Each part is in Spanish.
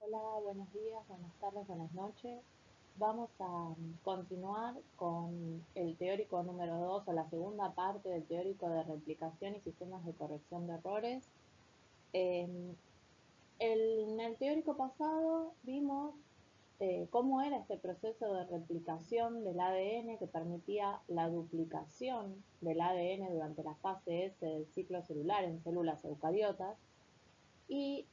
Hola, buenos días, buenas tardes, buenas noches. Vamos a continuar con el teórico número 2 o la segunda parte del teórico de replicación y sistemas de corrección de errores. En el teórico pasado vimos cómo era este proceso de replicación del ADN que permitía la duplicación del ADN durante la fase S del ciclo celular en células eucariotas y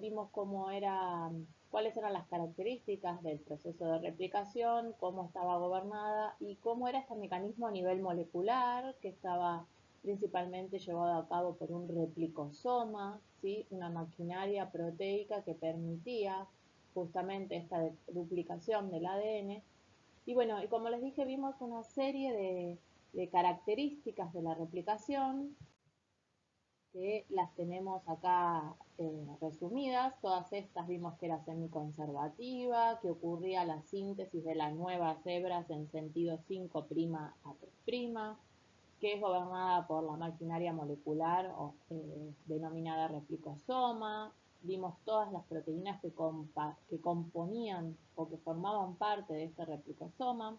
vimos cuáles eran las características del proceso de replicación, cómo estaba gobernada y cómo era este mecanismo a nivel molecular, que estaba principalmente llevado a cabo por un replicosoma, ¿sí? Una maquinaria proteica que permitía justamente esta duplicación del ADN. Y bueno, y como les dije, vimos una serie de características de la replicación que las tenemos acá resumidas. Todas estas vimos que era semiconservativa, que ocurría la síntesis de las nuevas hebras en sentido 5' a 3', que es gobernada por la maquinaria molecular denominada replicosoma. Vimos todas las proteínas que componían o que formaban parte de este replicosoma.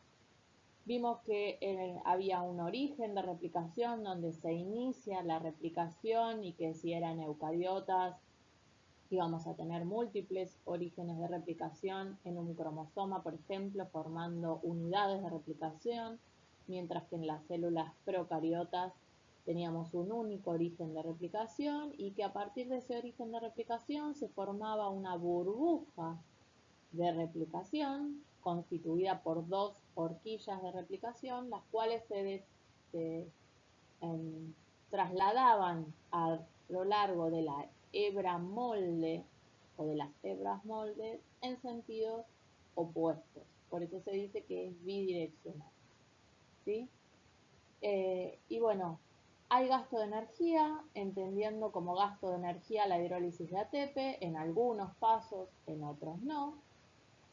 Vimos que había un origen de replicación donde se inicia la replicación y que si eran eucariotas íbamos a tener múltiples orígenes de replicación en un cromosoma, por ejemplo, formando unidades de replicación, mientras que en las células procariotas teníamos un único origen de replicación y que a partir de ese origen de replicación se formaba una burbuja de replicación constituida por dos horquillas de replicación, las cuales se trasladaban a lo largo de la hebra molde o de las hebras moldes en sentidos opuestos. Por eso se dice que es bidireccional. ¿Sí? Y bueno, hay gasto de energía, entendiendo como gasto de energía la hidrólisis de ATP, en algunos casos, en otros no.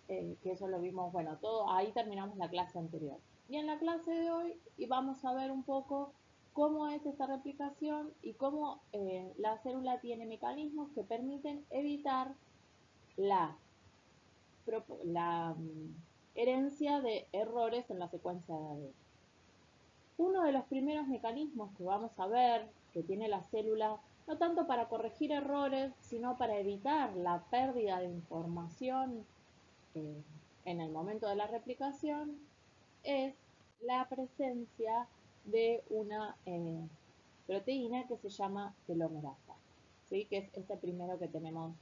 Que eso lo vimos, bueno, todo, ahí terminamos la clase anterior. Y en la clase de hoy vamos a ver un poco cómo es esta replicación y cómo la célula tiene mecanismos que permiten evitar la, herencia de errores en la secuencia de ADN. Uno de los primeros mecanismos que vamos a ver que tiene la célula, no tanto para corregir errores, sino para evitar la pérdida de información eh, en el momento de la replicación, es la presencia de una proteína que se llama telomerasa, ¿sí? Que es este primero que tenemos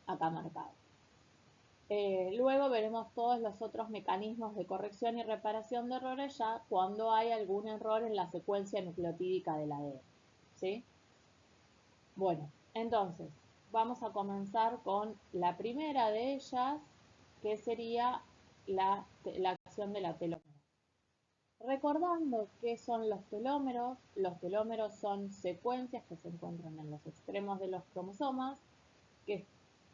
acá marcado. Luego veremos todos los otros mecanismos de corrección y reparación de errores ya cuando hay algún error en la secuencia nucleotídica del ADN. ¿Sí? Bueno, entonces vamos a comenzar con la primera de ellas, que sería la acción de la telómera. Recordando qué son los telómeros son secuencias que se encuentran en los extremos de los cromosomas, que,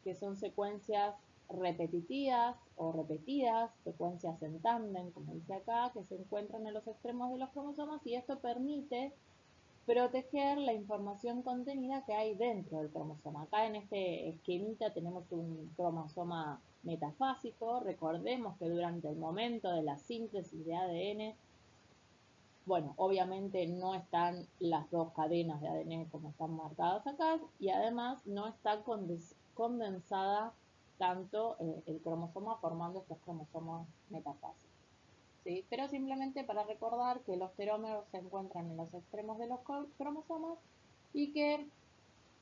que son secuencias repetitivas o repetidas, secuencias en tándem, como dice acá, que se encuentran en los extremos de los cromosomas y esto permite proteger la información contenida que hay dentro del cromosoma. Acá en este esquemita tenemos un cromosoma metafásico. Recordemos que durante el momento de la síntesis de ADN, bueno, obviamente no están las dos cadenas de ADN como están marcadas acá y además no está condensada tanto el cromosoma formando estos cromosomas metafásicos. ¿Sí? Pero simplemente para recordar que los telómeros se encuentran en los extremos de los cromosomas y que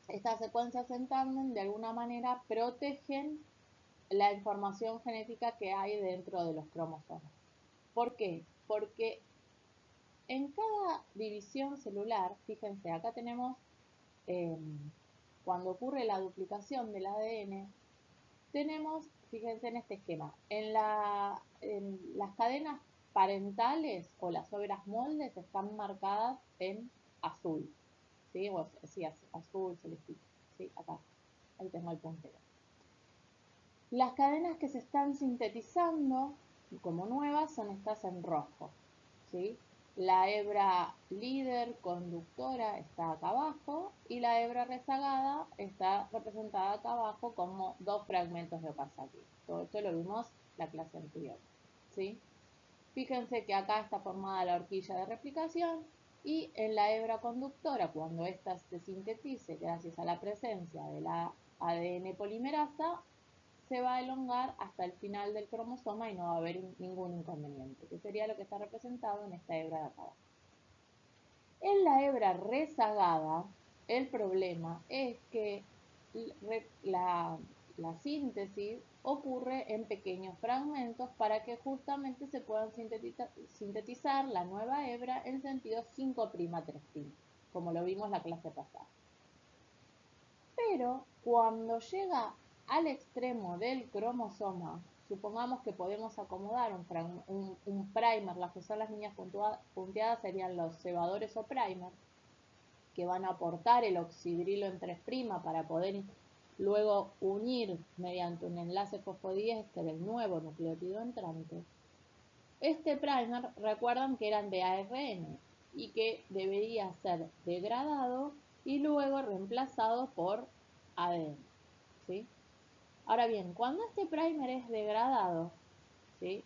estas secuencias en tándem de alguna manera protegen la información genética que hay dentro de los cromosomas. ¿Por qué? Porque en cada división celular, fíjense, acá tenemos, eh, cuando ocurre la duplicación del ADN, tenemos, fíjense en este esquema, en las cadenas parentales o las hebras moldes están marcadas en azul, ¿sí? O, sí, azul, celestito, ¿sí? Acá, ahí tengo el puntero. Las cadenas que se están sintetizando como nuevas son estas en rojo, ¿sí? La hebra líder conductora está acá abajo y la hebra rezagada está representada acá abajo como dos fragmentos de Okazaki. Todo esto lo vimos la clase anterior, ¿sí? Fíjense que acá está formada la horquilla de replicación y en la hebra conductora, cuando ésta se sintetice gracias a la presencia de la ADN polimerasa, se va a elongar hasta el final del cromosoma y no va a haber ningún inconveniente, que sería lo que está representado en esta hebra de acá abajo. En la hebra rezagada, el problema es que la síntesis ocurre en pequeños fragmentos para que justamente se puedan sintetizar la nueva hebra en sentido 5'3', como lo vimos la clase pasada. Pero cuando llega al extremo del cromosoma, supongamos que podemos acomodar un primer, las que son las líneas punteadas serían los cebadores o primers, que van a aportar el oxidrilo en 3' para poder luego unir mediante un enlace fosfodiéster el nuevo nucleótido entrante. Este primer, recuerdan que eran de ARN y que debería ser degradado y luego reemplazado por ADN, ¿sí? Ahora bien, cuando este primer es degradado, ¿sí?,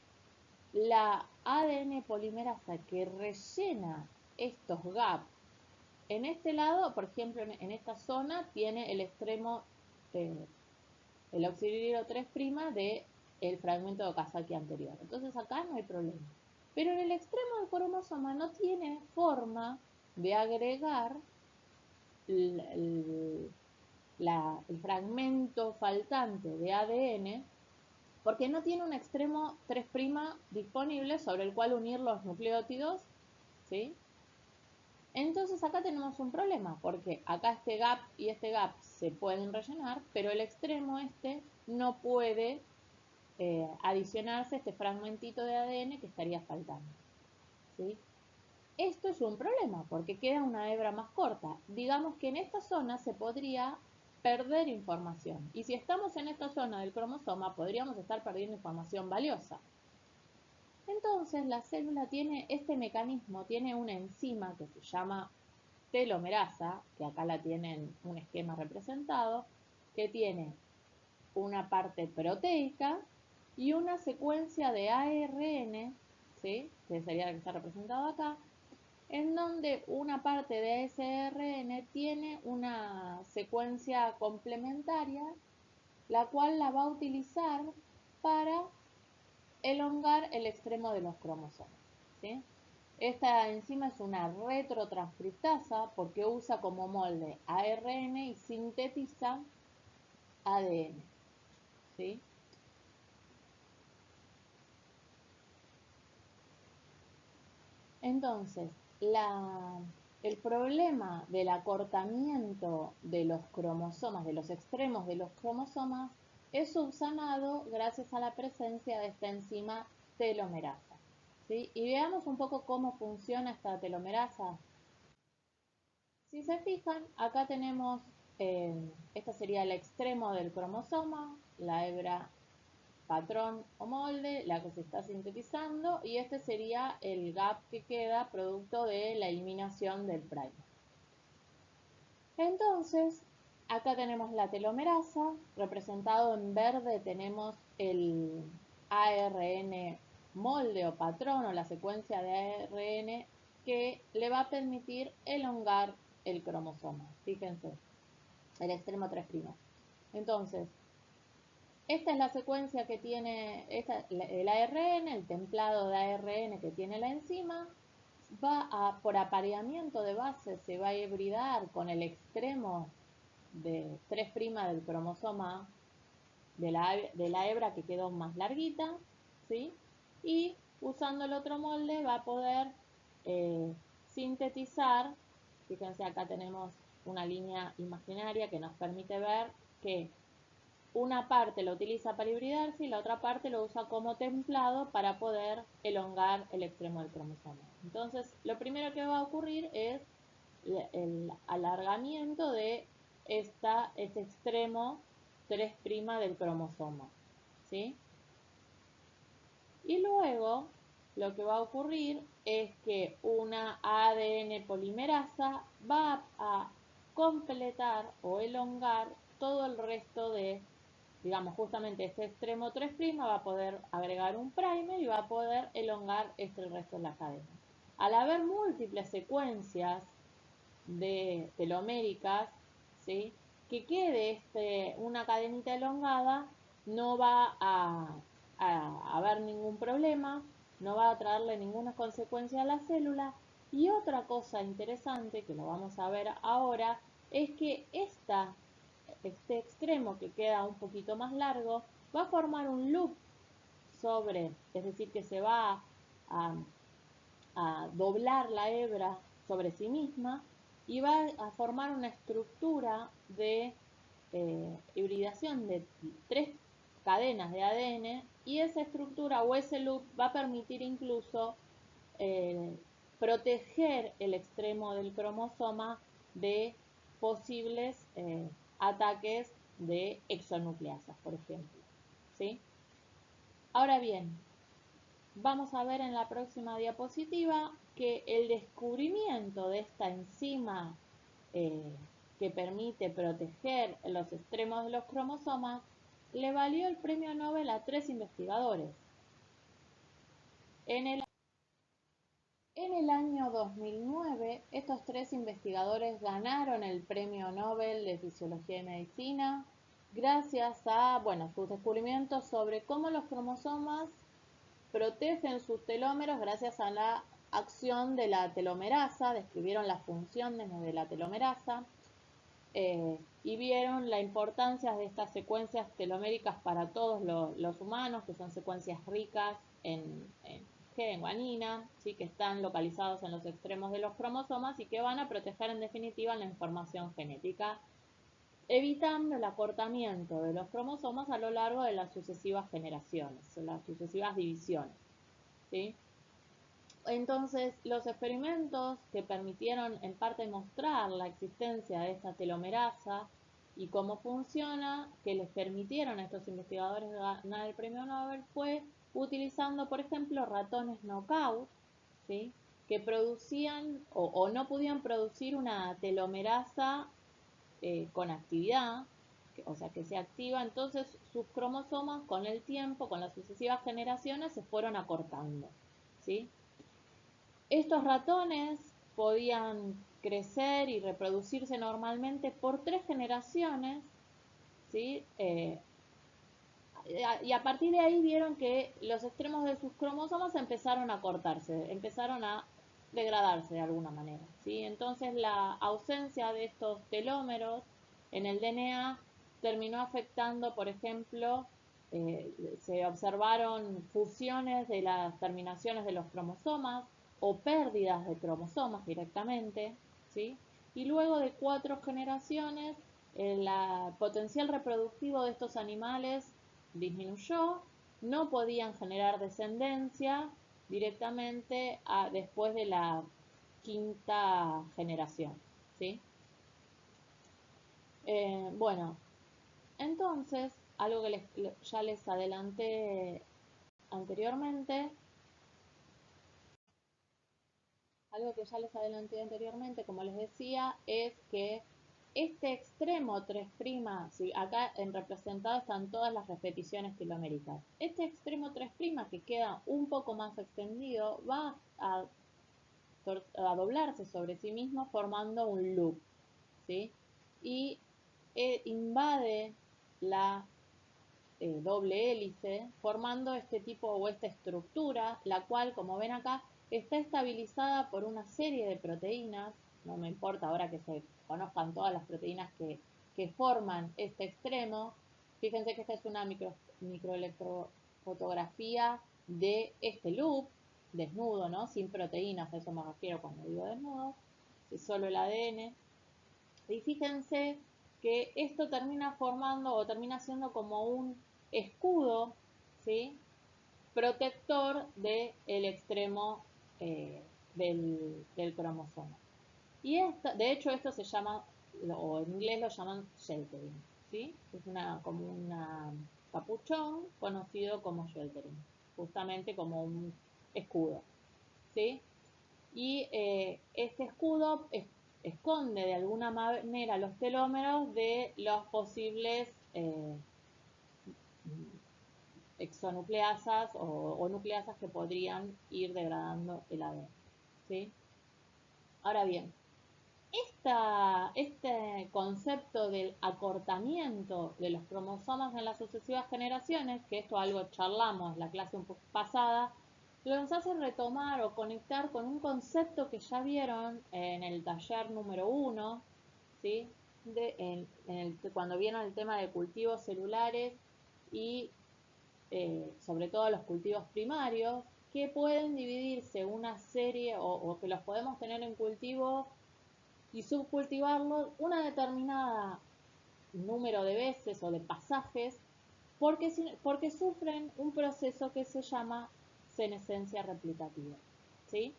la ADN polimerasa que rellena estos gaps, en este lado, por ejemplo, en esta zona, tiene el extremo, el oxidrilo 3' del fragmento de Okazaki anterior. Entonces acá no hay problema. Pero en el extremo del cromosoma no tiene forma de agregar el fragmento faltante de ADN porque no tiene un extremo 3' disponible sobre el cual unir los nucleótidos, ¿sí? Entonces acá tenemos un problema, porque acá este gap y este gap se pueden rellenar, pero el extremo este no puede adicionarse este fragmentito de ADN que estaría faltando, ¿sí? Esto es un problema, porque queda una hebra más corta. Digamos que en esta zona se podría perder información, y si estamos en esta zona del cromosoma, podríamos estar perdiendo información valiosa. Entonces la célula tiene este mecanismo, tiene una enzima que se llama telomerasa, que acá la tienen un esquema representado, que tiene una parte proteica y una secuencia de ARN, ¿sí?, que sería la que está representado acá, en donde una parte de ese ARN tiene una secuencia complementaria, la cual la va a utilizar para elongar el extremo de los cromosomas, ¿sí? Esta enzima es una retrotranscriptasa porque usa como molde ARN y sintetiza ADN, ¿sí? Entonces, el problema del acortamiento de los cromosomas, de los extremos de los cromosomas, es subsanado gracias a la presencia de esta enzima telomerasa, ¿sí? Y veamos un poco cómo funciona esta telomerasa. Si se fijan, acá tenemos, este sería el extremo del cromosoma, la hebra patrón o molde, la que se está sintetizando, y este sería el gap que queda producto de la eliminación del primer. Entonces, acá tenemos la telomerasa, representado en verde tenemos el ARN molde o patrón o la secuencia de ARN que le va a permitir elongar el cromosoma. Fíjense, el extremo 3'. Entonces, esta es la secuencia que tiene el ARN, el templado de ARN que tiene la enzima. Por apareamiento de base, se va a hibridar con el extremo de 3' del cromosoma de la hebra que quedó más larguita, ¿sí? Y usando el otro molde va a poder sintetizar. Fíjense, acá tenemos una línea imaginaria que nos permite ver que una parte lo utiliza para hibridarse y la otra parte lo usa como templado para poder elongar el extremo del cromosoma. Entonces, lo primero que va a ocurrir es el alargamiento de este extremo 3' del cromosoma, ¿sí? Y luego lo que va a ocurrir es que una ADN polimerasa va a completar o elongar todo el resto de, digamos, justamente este extremo 3' va a poder agregar un primer y va a poder elongar el resto de la cadena. Al haber múltiples secuencias de teloméricas, ¿sí? Que quede una cadenita elongada, no va a haber ningún problema, no va a traerle ninguna consecuencia a la célula. Y otra cosa interesante, que lo vamos a ver ahora, es que este extremo que queda un poquito más largo va a formar un loop sobre, es decir, que se va a doblar la hebra sobre sí misma y va a formar una estructura de hibridación de 3 cadenas de ADN, y esa estructura o ese loop va a permitir incluso eh, proteger el extremo del cromosoma de posibles ataques de exonucleasas, por ejemplo. ¿Sí? Ahora bien, vamos a ver en la próxima diapositiva que el descubrimiento de esta enzima eh, que permite proteger los extremos de los cromosomas le valió el premio Nobel a 3 investigadores. En el año 2009, estos 3 investigadores ganaron el premio Nobel de Fisiología y Medicina gracias a, bueno, sus descubrimientos sobre cómo los cromosomas protegen sus telómeros gracias a la acción de la telomerasa, describieron la función de la telomerasa y vieron la importancia de estas secuencias teloméricas para todos los humanos, que son secuencias ricas en guanina, ¿sí? Que están localizados en los extremos de los cromosomas y que van a proteger en definitiva la información genética, evitando el acortamiento de los cromosomas a lo largo de las sucesivas generaciones, las sucesivas divisiones. ¿Sí? Entonces, los experimentos que permitieron en parte mostrar la existencia de esta telomerasa y cómo funciona, que les permitieron a estos investigadores ganar el premio Nobel, fue utilizando, por ejemplo, ratones knockout, ¿sí? Que producían o no podían producir una telomerasa con actividad, o sea, que se activa, entonces sus cromosomas con el tiempo, con las sucesivas generaciones, se fueron acortando, ¿sí? Estos ratones podían crecer y reproducirse normalmente por 3 generaciones, ¿sí? Y a partir de ahí vieron que los extremos de sus cromosomas empezaron a cortarse, empezaron a degradarse de alguna manera, ¿sí? Entonces la ausencia de estos telómeros en el DNA terminó afectando, por ejemplo, se observaron fusiones de las terminaciones de los cromosomas o pérdidas de cromosomas directamente, ¿sí? Y luego de 4 generaciones, el potencial reproductivo de estos animales disminuyó, no podían generar descendencia directamente después de la 5ª generación, ¿sí? Bueno, entonces, algo que ya les adelanté anteriormente, como les decía, es que este extremo 3', ¿sí? Acá en representado están todas las repeticiones teloméricas. Este extremo 3' que queda un poco más extendido va a doblarse sobre sí mismo formando un loop, ¿sí? Y invade la doble hélice formando este tipo o esta estructura, la cual, como ven acá, está estabilizada por una serie de proteínas. No me importa ahora que se conozcan todas las proteínas que forman este extremo. Fíjense que esta es una microelectrofotografía de este loop desnudo, ¿no? Sin proteínas, a eso me refiero cuando digo desnudo, es solo el ADN. Y fíjense que esto termina formando o termina siendo como un escudo, ¿sí? Protector del extremo del cromosoma. Y de hecho esto se llama, o en inglés lo llaman sheltering, ¿sí? Es como un capuchón conocido como sheltering, justamente como un escudo, ¿sí? Y este escudo esconde de alguna manera los telómeros de los posibles exonucleasas o nucleasas que podrían ir degradando el ADN, ¿sí? Ahora bien, este concepto del acortamiento de los cromosomas en las sucesivas generaciones, que esto algo charlamos la clase un poco pasada, nos hace retomar o conectar con un concepto que ya vieron en el taller número 1, ¿sí? Cuando vieron el tema de cultivos celulares y sobre todo los cultivos primarios, que pueden dividirse una serie o que los podemos tener en cultivo y subcultivarlos una determinada número de veces o de pasajes porque sufren un proceso que se llama senescencia replicativa, ¿sí?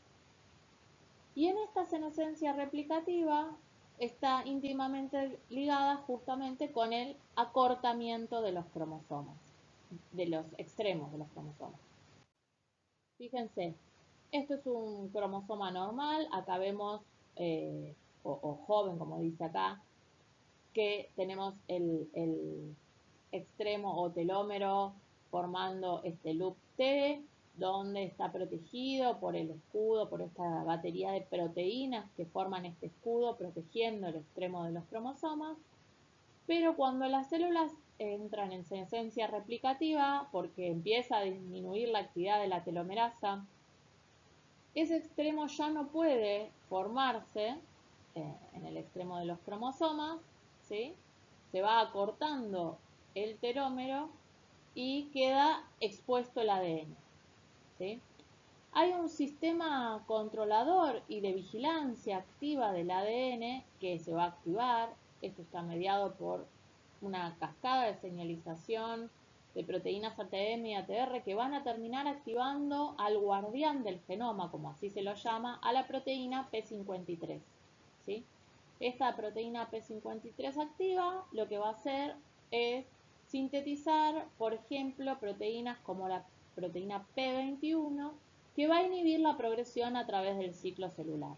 Y en esta senescencia replicativa está íntimamente ligada justamente con el acortamiento de los cromosomas, de los extremos de los cromosomas. Fíjense, esto es un cromosoma normal, acá vemos, o joven como dice acá, que tenemos el extremo o telómero formando este loop T, donde está protegido por el escudo, por esta batería de proteínas que forman este escudo protegiendo el extremo de los cromosomas. Pero cuando las células entran en senescencia replicativa, porque empieza a disminuir la actividad de la telomerasa, ese extremo ya no puede formarse en el extremo de los cromosomas, ¿sí? Se va acortando el telómero y queda expuesto el ADN, ¿sí? Hay un sistema controlador y de vigilancia activa del ADN que se va a activar. Esto está mediado por una cascada de señalización de proteínas ATM y ATR que van a terminar activando al guardián del genoma, como así se lo llama, a la proteína P53, ¿sí? Esta proteína P53 activa lo que va a hacer es sintetizar, por ejemplo, proteínas como la proteína P21, que va a inhibir la progresión a través del ciclo celular.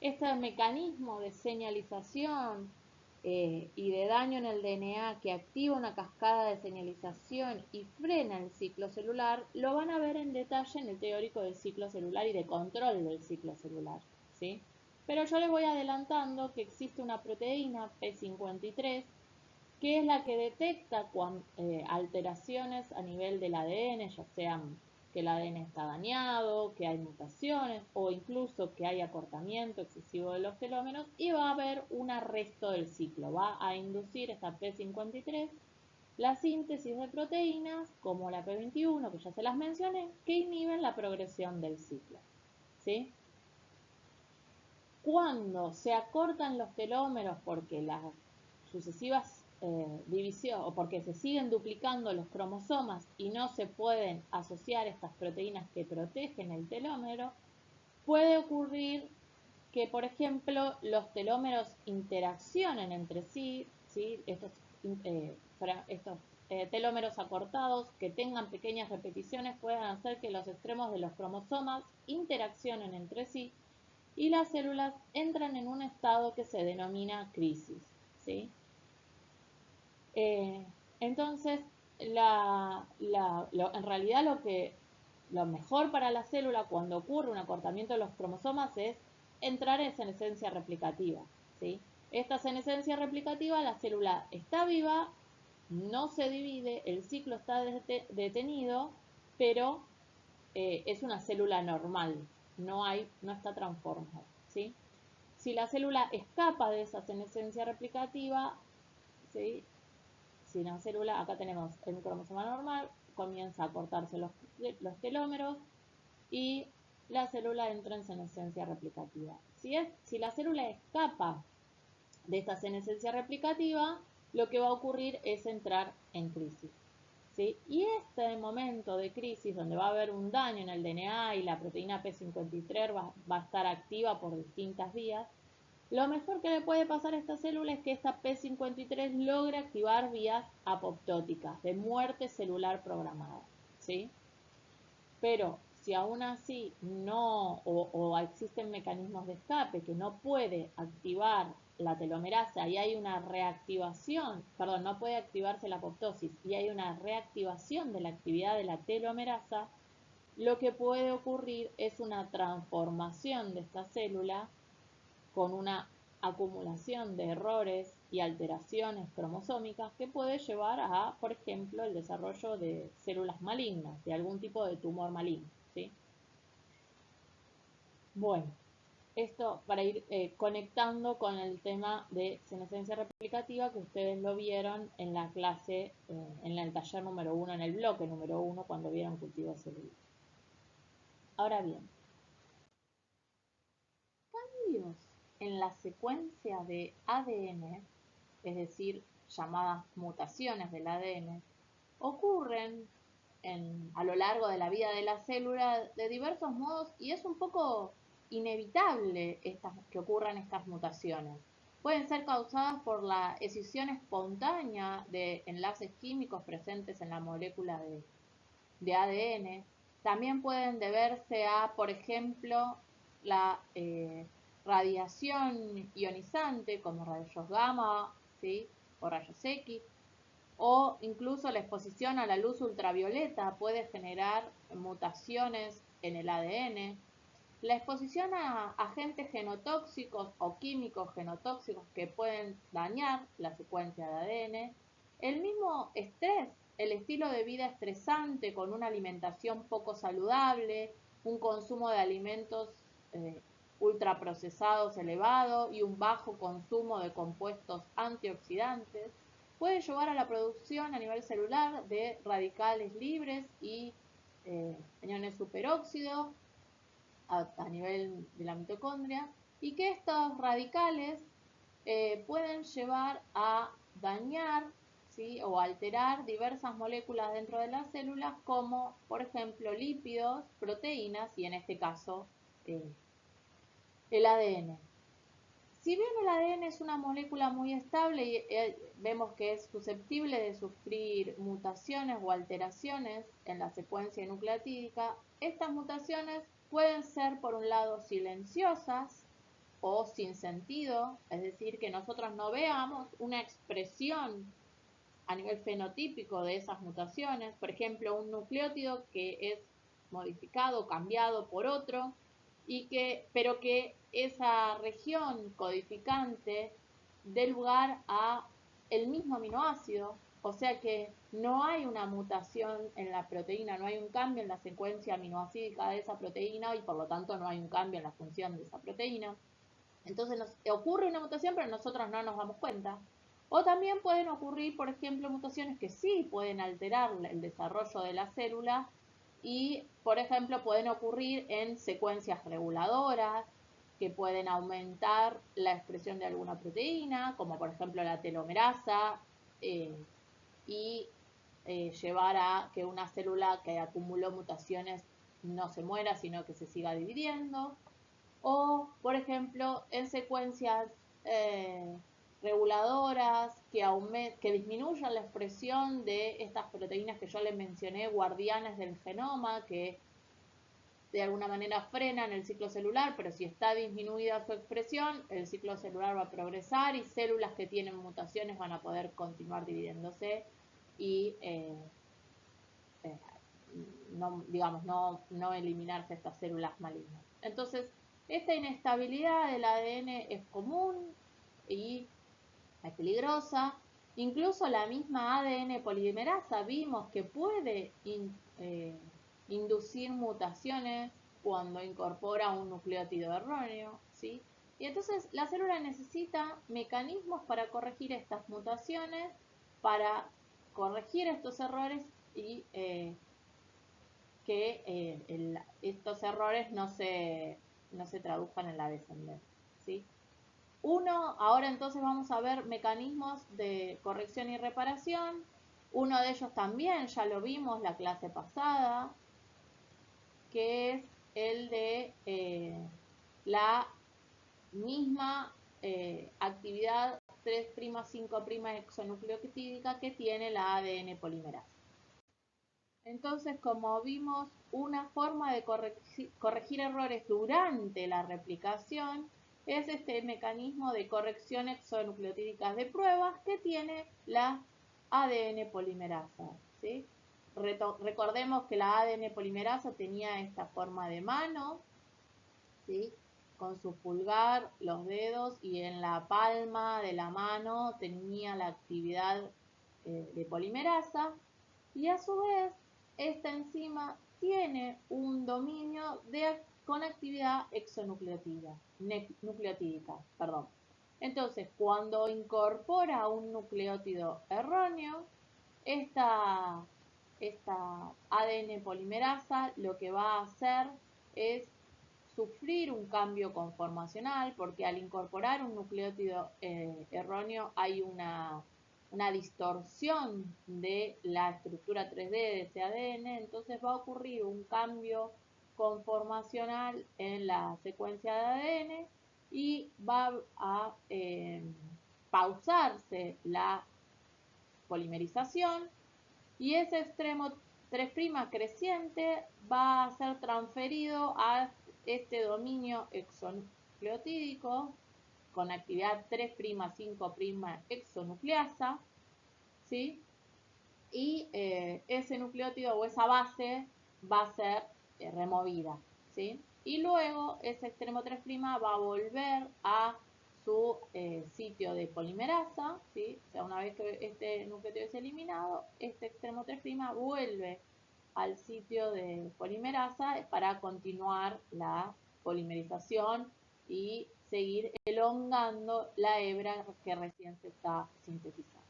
Este mecanismo de señalización y de daño en el DNA que activa una cascada de señalización y frena el ciclo celular, lo van a ver en detalle en el teórico del ciclo celular y de control del ciclo celular, ¿sí? Pero yo les voy adelantando que existe una proteína P53 que es la que detecta alteraciones a nivel del ADN, ya sean que el ADN está dañado, que hay mutaciones o incluso que hay acortamiento excesivo de los telómeros y va a haber un arresto del ciclo. Va a inducir esta P53 la síntesis de proteínas como la P21, que ya se las mencioné, que inhiben la progresión del ciclo, ¿sí? Cuando se acortan los telómeros porque las sucesivas divisiones o porque se siguen duplicando los cromosomas y no se pueden asociar estas proteínas que protegen el telómero, puede ocurrir que, por ejemplo, los telómeros interaccionen entre sí, ¿sí? Estos telómeros acortados que tengan pequeñas repeticiones pueden hacer que los extremos de los cromosomas interaccionen entre sí y las células entran en un estado que se denomina crisis, ¿sí? Entonces, en realidad lo mejor para la célula cuando ocurre un acortamiento de los cromosomas es entrar en senescencia replicativa, ¿sí? Esta senescencia replicativa, la célula está viva, no se divide, el ciclo está detenido, pero es una célula normal, no está transformada, ¿sí? Si la célula escapa de esa senescencia replicativa, ¿sí? Si la célula, acá tenemos el cromosoma normal, comienza a cortarse los telómeros y la célula entra en senescencia replicativa. Si la célula escapa de esta senescencia replicativa, lo que va a ocurrir es entrar en crisis, ¿sí? Y este momento de crisis, donde va a haber un daño en el DNA y la proteína P53 va a estar activa por distintas vías, lo mejor que le puede pasar a esta célula es que esta P53 logre activar vías apoptóticas de muerte celular programada, ¿sí? Pero si aún así no, o existen mecanismos de escape que no puede activar la telomerasa y hay una reactivación, perdón, no puede activarse la apoptosis y hay una reactivación de la actividad de la telomerasa, lo que puede ocurrir es una transformación de esta célula con una acumulación de errores y alteraciones cromosómicas que puede llevar a, por ejemplo, el desarrollo de células malignas, de algún tipo de tumor maligno, ¿sí? Bueno, esto para ir conectando con el tema de senescencia replicativa que ustedes lo vieron en la clase, en el taller número 1, en el bloque número 1, cuando vieron cultivo celular. Ahora bien, cambios en la secuencia de ADN, es decir, llamadas mutaciones del ADN, ocurren a lo largo de la vida de la célula de diversos modos y es un poco inevitable que ocurran estas mutaciones. Pueden ser causadas por la escisión espontánea de enlaces químicos presentes en la molécula de ADN. También pueden deberse a, por ejemplo, la radiación ionizante como rayos gamma, ¿sí? O rayos X, o incluso la exposición a la luz ultravioleta puede generar mutaciones en el ADN. La exposición a agentes genotóxicos o químicos genotóxicos que pueden dañar la secuencia de ADN. El mismo estrés, el estilo de vida estresante con una alimentación poco saludable, un consumo de alimentos ultraprocesados elevado y un bajo consumo de compuestos antioxidantes puede llevar a la producción a nivel celular de radicales libres y aniones superóxido a nivel de la mitocondria y que estos radicales pueden llevar a dañar, ¿sí? O alterar diversas moléculas dentro de las células como por ejemplo lípidos, proteínas y en este caso el ADN. Si bien el ADN es una molécula muy estable y vemos que es susceptible de sufrir mutaciones o alteraciones en la secuencia nucleotídica, estas mutaciones pueden ser por un lado silenciosas o sin sentido, es decir, que nosotros no veamos una expresión a nivel fenotípico de esas mutaciones, por ejemplo, un nucleótido que es modificado, cambiado por otro, pero que esa región codificante dé lugar a el mismo aminoácido, o sea que no hay una mutación en la proteína, no hay un cambio en la secuencia aminoácidica de esa proteína y por lo tanto no hay un cambio en la función de esa proteína. Entonces nos ocurre una mutación, pero nosotros no nos damos cuenta. O también pueden ocurrir, por ejemplo, mutaciones que sí pueden alterar el desarrollo de la célula y, por ejemplo, pueden ocurrir en secuencias reguladoras que pueden aumentar la expresión de alguna proteína, como por ejemplo la telomerasa, y llevar a que una célula que acumuló mutaciones no se muera, sino que se siga dividiendo o, por ejemplo, en secuencias reguladoras que disminuyan la expresión de estas proteínas que yo les mencioné, guardianes del genoma, que de alguna manera frenan el ciclo celular, pero si está disminuida su expresión, el ciclo celular va a progresar y células que tienen mutaciones van a poder continuar dividiéndose y eh, no, digamos, no eliminarse estas células malignas. Entonces, esta inestabilidad del ADN es común y es peligrosa. Incluso la misma ADN polimerasa vimos que puede inducir mutaciones cuando incorpora un nucleótido erróneo, ¿sí? Y entonces la célula necesita mecanismos para corregir estas mutaciones, para corregir estos errores y que estos errores no se traduzcan en la descendencia, ¿sí? Ahora entonces vamos a ver mecanismos de corrección y reparación. Uno de ellos también, ya lo vimos la clase pasada, que es el de la misma actividad 3'5' exonucleotídica que tiene la ADN polimerasa. Entonces, como vimos, una forma de corregir errores durante la replicación es este mecanismo de corrección exonucleotídicas de pruebas que tiene la ADN polimerasa, ¿sí? Recordemos que la ADN polimerasa tenía esta forma de mano, ¿sí? Con su pulgar, los dedos y en la palma de la mano tenía la actividad de polimerasa y a su vez esta enzima tiene un dominio con actividad nucleotídica. Entonces, cuando incorpora un nucleótido erróneo, esta, esta ADN polimerasa lo que va a hacer es sufrir un cambio conformacional porque al incorporar un nucleótido erróneo hay una distorsión de la estructura 3D de ese ADN, entonces va a ocurrir un cambio conformacional en la secuencia de ADN y va a pausarse la polimerización y ese extremo 3' creciente va a ser transferido a este dominio exonucleotídico con actividad 3', 5' exonucleasa, ¿sí? Y ese nucleótido o esa base va a ser removida, ¿sí? Y luego ese extremo 3' va a volver a su sitio de polimerasa, ¿sí? O sea, una vez que este nucleótido es eliminado, este extremo 3' vuelve al sitio de polimerasa para continuar la polimerización y seguir elongando la hebra que recién se está sintetizando.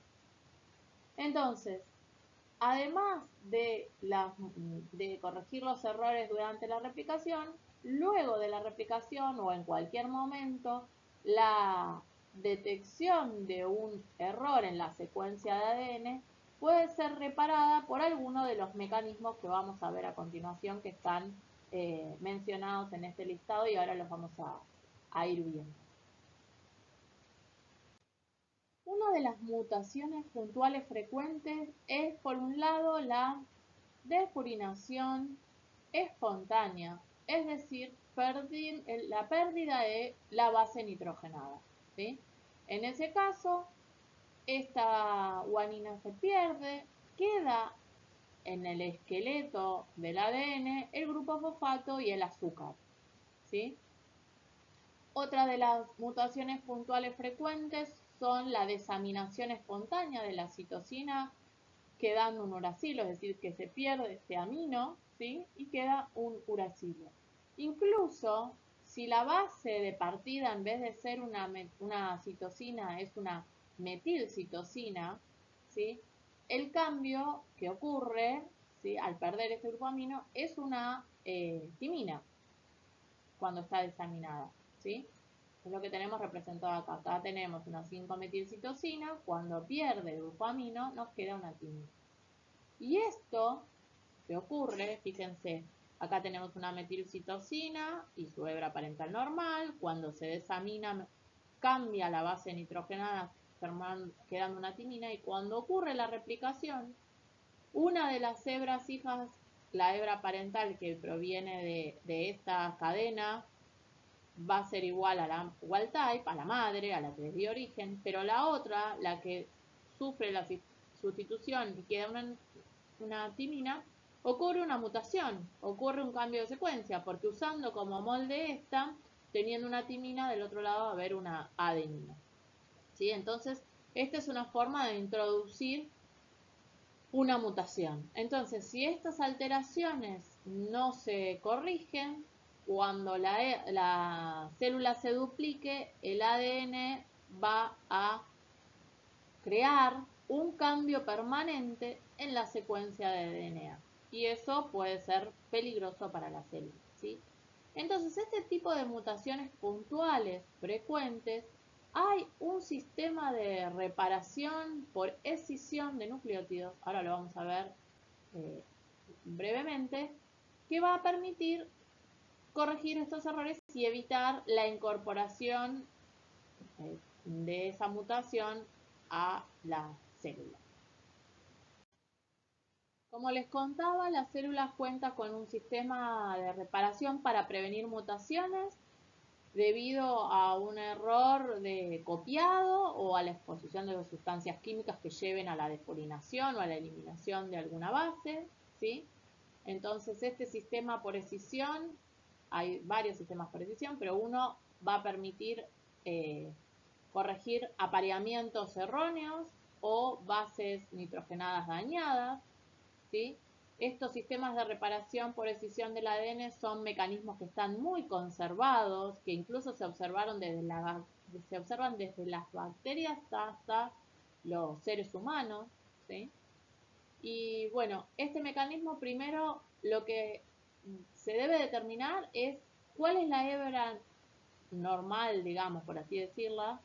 Entonces, además de corregir los errores durante la replicación, luego de la replicación o en cualquier momento, la detección de un error en la secuencia de ADN puede ser reparada por alguno de los mecanismos que vamos a ver a continuación que están mencionados en este listado y ahora los vamos a ir viendo. Una de las mutaciones puntuales frecuentes es, por un lado, la depurinación espontánea, es decir, la pérdida de la base nitrogenada, ¿sí? En ese caso, esta guanina se pierde, queda en el esqueleto del ADN el grupo fosfato y el azúcar, ¿sí? Otra de las mutaciones puntuales frecuentes son la desaminación espontánea de la citosina, quedando un uracilo, es decir, que se pierde este amino, ¿sí? Y queda un uracilo. Incluso si la base de partida en vez de ser una citosina es una metilcitosina, ¿sí? El cambio que ocurre, ¿sí? Al perder este grupo amino es una timina cuando está desaminada, ¿sí? Es lo que tenemos representado acá. Acá tenemos una 5-metilcitosina, cuando pierde el grupo amino nos queda una timina. Y esto que ocurre, fíjense, acá tenemos una metilcitosina y su hebra parental normal, cuando se desamina cambia la base nitrogenada quedando una timina y cuando ocurre la replicación, una de las hebras hijas, la hebra parental que proviene de esta cadena, va a ser igual a la wild type, a la madre, a la que les dio origen, pero la otra, la que sufre la sustitución y queda una timina, ocurre una mutación, ocurre un cambio de secuencia, porque usando como molde esta, teniendo una timina, del otro lado va a haber una adenina. ¿Sí? Entonces, esta es una forma de introducir una mutación. Entonces, si estas alteraciones no se corrigen, cuando la célula se duplique, el ADN va a crear un cambio permanente en la secuencia de DNA. Y eso puede ser peligroso para la célula, ¿sí? Entonces, este tipo de mutaciones puntuales frecuentes, hay un sistema de reparación por escisión de nucleótidos, ahora lo vamos a ver brevemente, que va a permitir corregir estos errores y evitar la incorporación de esa mutación a la célula. Como les contaba, las células cuentan con un sistema de reparación para prevenir mutaciones debido a un error de copiado o a la exposición de sustancias químicas que lleven a la despolinación o a la eliminación de alguna base, ¿sí? Entonces, este sistema por escisión, hay varios sistemas por escisión, pero uno va a permitir corregir apareamientos erróneos o bases nitrogenadas dañadas, ¿sí? Estos sistemas de reparación por escisión del ADN son mecanismos que están muy conservados, que incluso se observan desde las bacterias hasta los seres humanos, ¿sí? Y bueno, este mecanismo primero lo que se debe determinar es cuál es la hebra normal, digamos, por así decirla,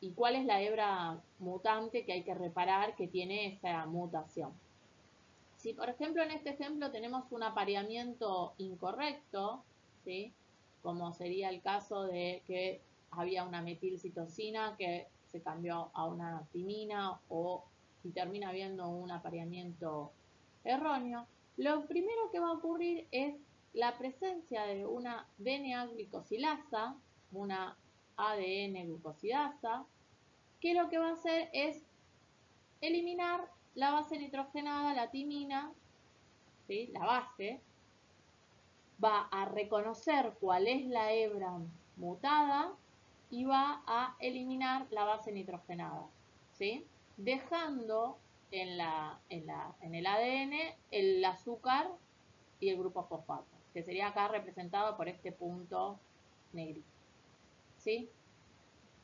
y cuál es la hebra mutante que hay que reparar que tiene esa mutación. Si, por ejemplo, en este ejemplo tenemos un apareamiento incorrecto, ¿sí? Como sería el caso de que había una metilcitosina que se cambió a una timina y termina habiendo un apareamiento erróneo, lo primero que va a ocurrir es la presencia de una DNA glicosilasa, una ADN glucosidasa, que lo que va a hacer es eliminar la base nitrogenada, la timina, ¿sí? La base, va a reconocer cuál es la hebra mutada y va a eliminar la base nitrogenada, ¿sí? Dejando en el ADN el azúcar y el grupo fosfato, que sería acá representado por este punto negrito, ¿sí?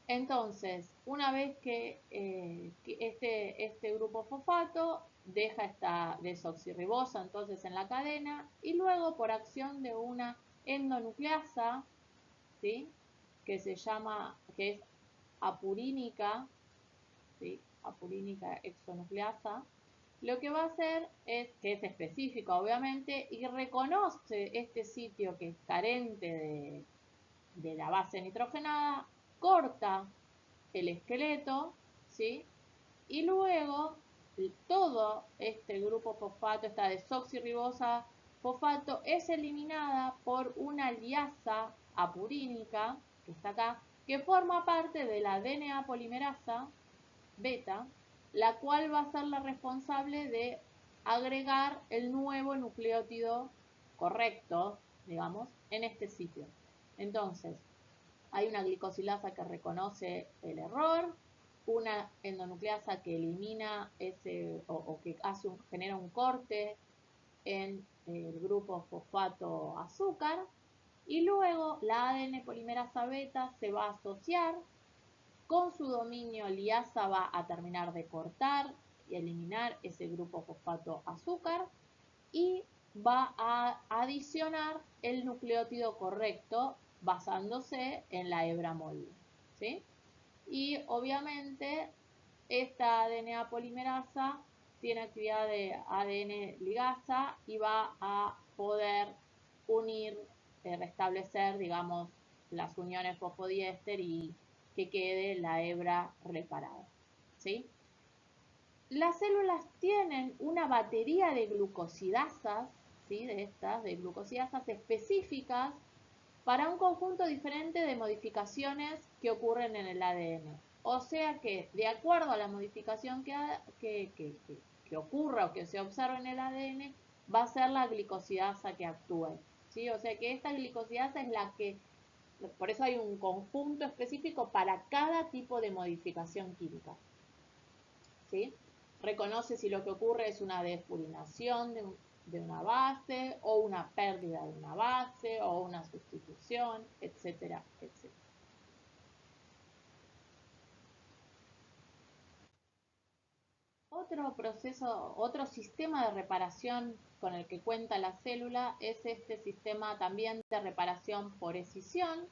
Entonces, una vez que este grupo fosfato deja esta desoxirribosa entonces en la cadena y luego por acción de una endonucleasa, ¿sí? Que es apurínica, ¿sí? Apurínica exonucleasa, lo que va a hacer es, que es específica obviamente, y reconoce este sitio que es carente de la base nitrogenada, corta el esqueleto, ¿sí? Y luego todo este grupo fosfato, esta desoxirribosa fosfato, es eliminada por una liasa apurínica, que está acá, que forma parte de la DNA polimerasa beta, la cual va a ser la responsable de agregar el nuevo nucleótido correcto, digamos, en este sitio. Entonces, hay una glicosilasa que reconoce el error, una endonucleasa que elimina ese o que genera un corte en el grupo fosfato azúcar y luego la ADN polimerasa beta se va a asociar con su dominio liasa va a terminar de cortar y eliminar ese grupo fosfato azúcar y va a adicionar el nucleótido correcto basándose en la hebra molde, ¿sí? Y obviamente esta DNA polimerasa tiene actividad de ADN ligasa y va a poder unir, restablecer, digamos, las uniones fosfodiéster y que quede la hebra reparada, ¿sí? Las células tienen una batería de glucosidasas, ¿sí? De glucosidasas específicas para un conjunto diferente de modificaciones que ocurren en el ADN. O sea que, de acuerdo a la modificación que ocurra o que se observe en el ADN, va a ser la glicosidasa que actúe, ¿sí? O sea que esta glicosidasa es la que, por eso hay un conjunto específico para cada tipo de modificación química, ¿sí? Reconoce si lo que ocurre es una desfurinación de una base o una pérdida de una base o una sustitución, etcétera, etcétera. Otro proceso, otro sistema de reparación con el que cuenta la célula es este sistema también de reparación por escisión,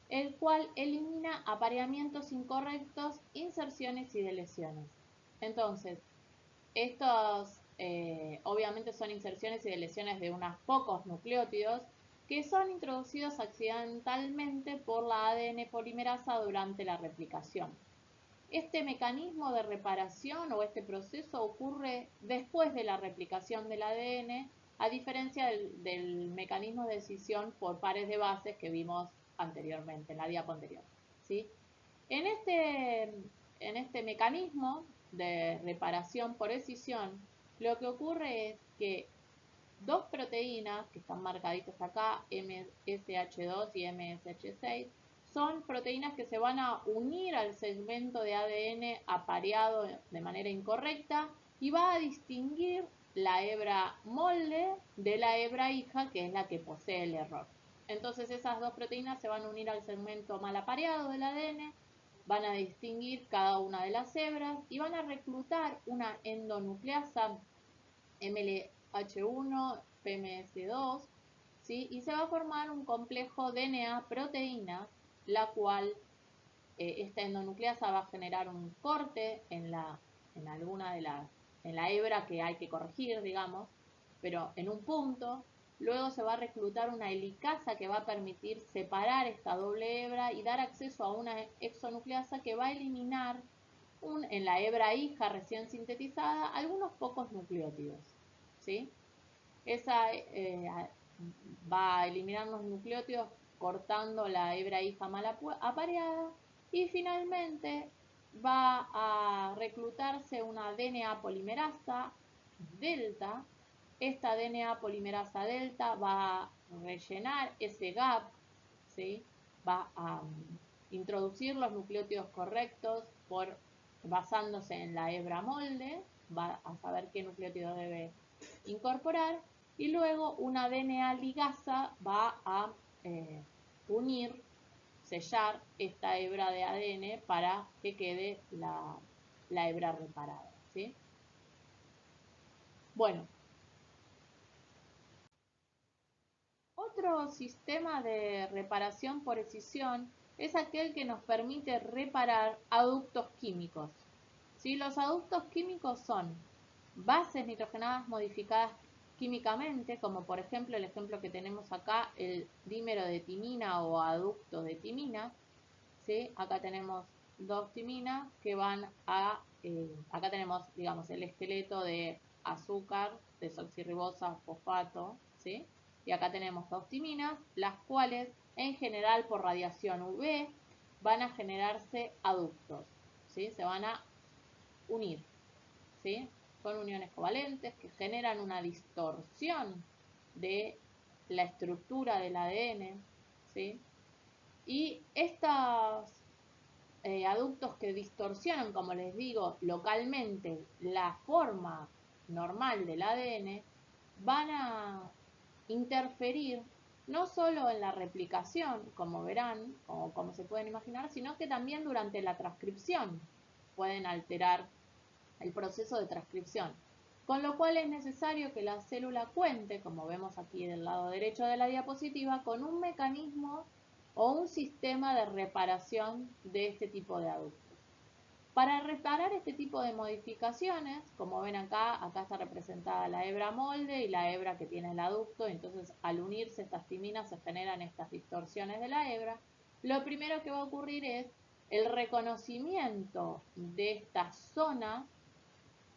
el cual elimina apareamientos incorrectos, inserciones y deleciones. Entonces, estos obviamente son inserciones y deleciones de unos pocos nucleótidos que son introducidos accidentalmente por la ADN polimerasa durante la replicación. Este mecanismo de reparación o este proceso ocurre después de la replicación del ADN, a diferencia del mecanismo de escisión por pares de bases que vimos anteriormente, en la diapo anterior, ¿sí? En este mecanismo de reparación por escisión, lo que ocurre es que dos proteínas, que están marcaditas acá, MSH2 y MSH6, son proteínas que se van a unir al segmento de ADN apareado de manera incorrecta y va a distinguir la hebra molde de la hebra hija, que es la que posee el error. Entonces esas dos proteínas se van a unir al segmento mal apareado del ADN, van a distinguir cada una de las hebras y van a reclutar una endonucleasa MLH1, PMS2, ¿sí? Y se va a formar un complejo DNA-proteína, la cual esta endonucleasa va a generar un corte en la hebra que hay que corregir, digamos, pero en un punto. Luego se va a reclutar una helicasa que va a permitir separar esta doble hebra y dar acceso a una exonucleasa que va a eliminar en la hebra hija recién sintetizada algunos pocos nucleótidos, ¿sí? Esa va a eliminar los nucleótidos cortando la hebra hija mal apareada y finalmente va a reclutarse una DNA polimerasa delta. Esta DNA polimerasa delta va a rellenar ese gap, ¿sí? Va a introducir los nucleótidos correctos basándose en la hebra molde, va a saber qué nucleótido debe incorporar y luego una DNA ligasa va a unir, sellar esta hebra de ADN para que quede la hebra reparada, ¿sí? Bueno, otro sistema de reparación por escisión es aquel que nos permite reparar aductos químicos. ¿Sí? Los aductos químicos son bases nitrogenadas modificadas químicamente, como por ejemplo el ejemplo que tenemos acá, el dímero de timina o aducto de timina. ¿Sí? Acá tenemos dos timinas que van a, acá tenemos, digamos, el esqueleto de azúcar, desoxirribosa, fosfato, ¿sí? Y acá tenemos dos timinas, las cuales en general por radiación UV van a generarse aductos, ¿sí? Se van a unir, ¿sí? Son uniones covalentes que generan una distorsión de la estructura del ADN, ¿sí? Y estos aductos que distorsionan, como les digo, localmente la forma normal del ADN, van a interferir no solo en la replicación, como verán, o como se pueden imaginar, sino que también durante la transcripción pueden alterar el proceso de transcripción. Con lo cual es necesario que la célula cuente, como vemos aquí del lado derecho de la diapositiva, con un mecanismo o un sistema de reparación de este tipo de aductos. Para reparar este tipo de modificaciones, como ven acá está representada la hebra molde y la hebra que tiene el aducto, entonces al unirse estas timinas se generan estas distorsiones de la hebra. Lo primero que va a ocurrir es el reconocimiento de esta zona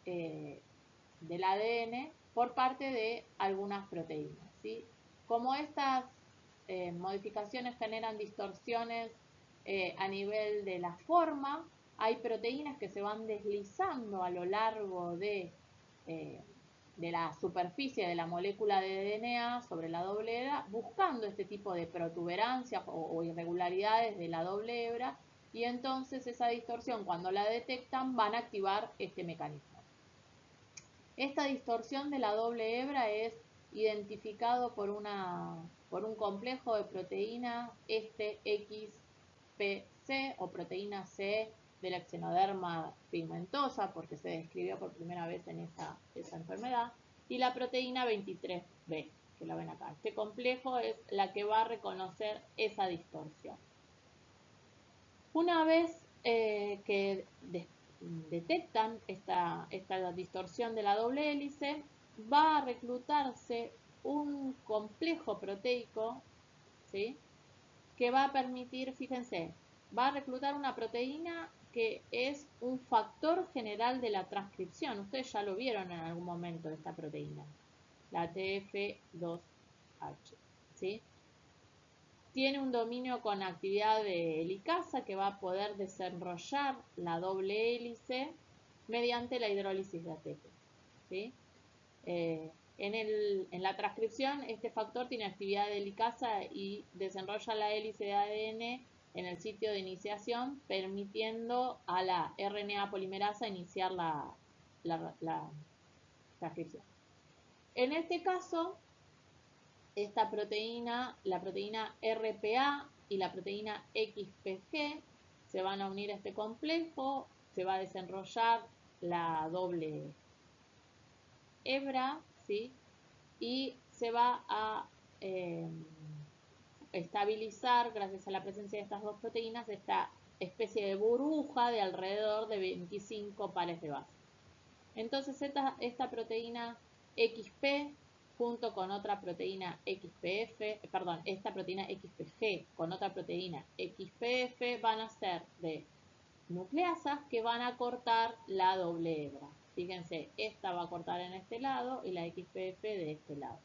del ADN por parte de algunas proteínas, ¿sí? Como estas modificaciones generan distorsiones a nivel de la forma, hay proteínas que se van deslizando a lo largo de la superficie de la molécula de DNA sobre la doble hebra, buscando este tipo de protuberancias o irregularidades de la doble hebra, y entonces esa distorsión, cuando la detectan, van a activar este mecanismo. Esta distorsión de la doble hebra es identificado por un complejo de proteína XPC o proteína C de la xenoderma pigmentosa, porque se describió por primera vez en esa enfermedad, y la proteína 23B, que la ven acá. Este complejo es la que va a reconocer esa distorsión. Una vez que detectan esta distorsión de la doble hélice, va a reclutarse un complejo proteico, ¿sí? Que va a permitir, fíjense, va a reclutar una proteína que es un factor general de la transcripción. Ustedes ya lo vieron en algún momento esta proteína, la TF2H, ¿sí? Tiene un dominio con actividad de helicasa que va a poder desenrollar la doble hélice mediante la hidrólisis de ATP, ¿sí? En la transcripción, este factor tiene actividad de helicasa y desenrolla la hélice de ADN en el sitio de iniciación, permitiendo a la RNA polimerasa iniciar la transcripción. En este caso, esta proteína, la proteína RPA y la proteína XPG, se van a unir a este complejo, se va a desenrollar la doble hebra, ¿sí? Y se va a estabilizar, gracias a la presencia de estas dos proteínas, esta especie de burbuja de alrededor de 25 pares de base. Entonces esta proteína XP junto con otra proteína XPF, perdón, esta proteína XPG con otra proteína XPF van a ser de nucleasas que van a cortar la doble hebra. Fíjense, esta va a cortar en este lado y la XPF de este lado,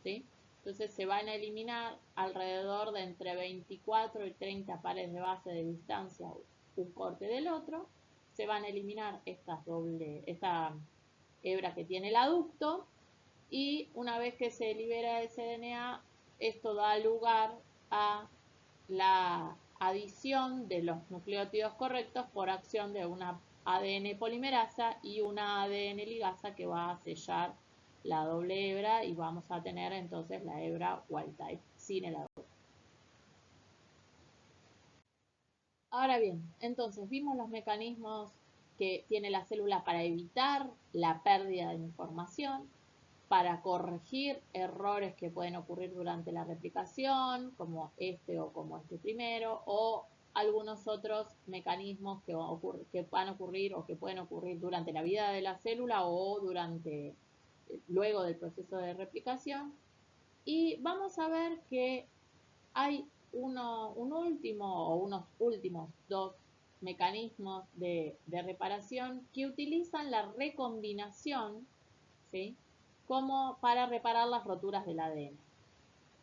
¿sí? Entonces se van a eliminar alrededor de entre 24 y 30 pares de base de distancia un corte del otro. Se van a eliminar esta hebra que tiene el aducto y una vez que se libera ese DNA, esto da lugar a la adición de los nucleótidos correctos por acción de una ADN polimerasa y una ADN ligasa que va a sellar la doble hebra y vamos a tener entonces la hebra wild type sin el aducto. Ahora bien, entonces vimos los mecanismos que tiene la célula para evitar la pérdida de información, para corregir errores que pueden ocurrir durante la replicación, como este o como este primero, o algunos otros mecanismos que van a ocurrir o que pueden ocurrir durante la vida de la célula o luego del proceso de replicación. Y vamos a ver que hay unos últimos dos mecanismos de reparación que utilizan la recombinación, ¿sí? Como para reparar las roturas del ADN.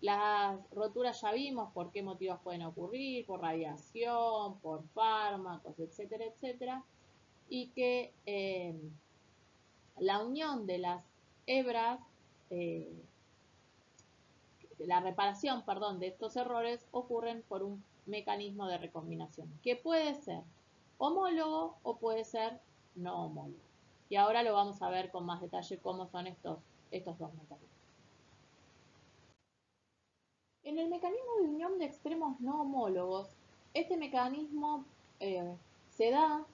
Las roturas ya vimos por qué motivos pueden ocurrir, por radiación, por fármacos, etcétera, etcétera, y que la unión de las hebras, la reparación, perdón, de estos errores ocurren por un mecanismo de recombinación, que puede ser homólogo o puede ser no homólogo. Y ahora lo vamos a ver con más detalle cómo son estos dos mecanismos. En el mecanismo de unión de extremos no homólogos, este mecanismo se da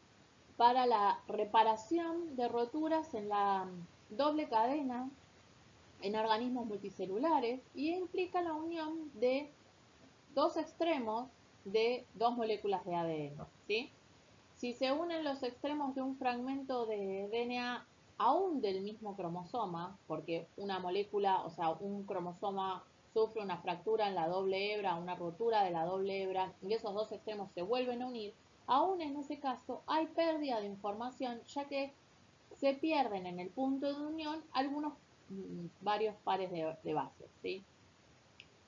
para la reparación de roturas en la doble cadena en organismos multicelulares y implica la unión de dos extremos de dos moléculas de ADN, ¿sí? Si se unen los extremos de un fragmento de DNA aún del mismo cromosoma, porque una molécula, o sea, un cromosoma sufre una fractura en la doble hebra, una rotura de la doble hebra, y esos dos extremos se vuelven a unir, aún en ese caso hay pérdida de información, ya que se pierden en el punto de unión varios pares de bases, ¿sí?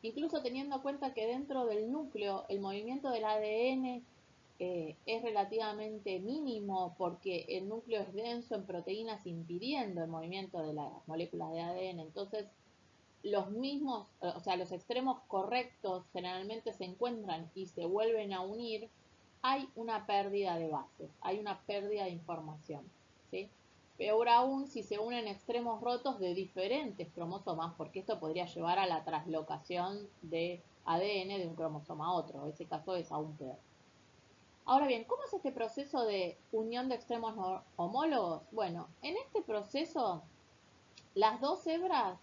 Incluso teniendo en cuenta que dentro del núcleo el movimiento del ADN es relativamente mínimo porque el núcleo es denso en proteínas impidiendo el movimiento de las moléculas de ADN. Entonces, los mismos, o sea, los extremos correctos generalmente se encuentran y se vuelven a unir, hay una pérdida de bases, hay una pérdida de información, ¿sí? Peor aún si se unen extremos rotos de diferentes cromosomas, porque esto podría llevar a la traslocación de ADN de un cromosoma a otro. Ese caso es aún peor. Ahora bien, ¿cómo es este proceso de unión de extremos homólogos? Bueno, en este proceso, las dos hebras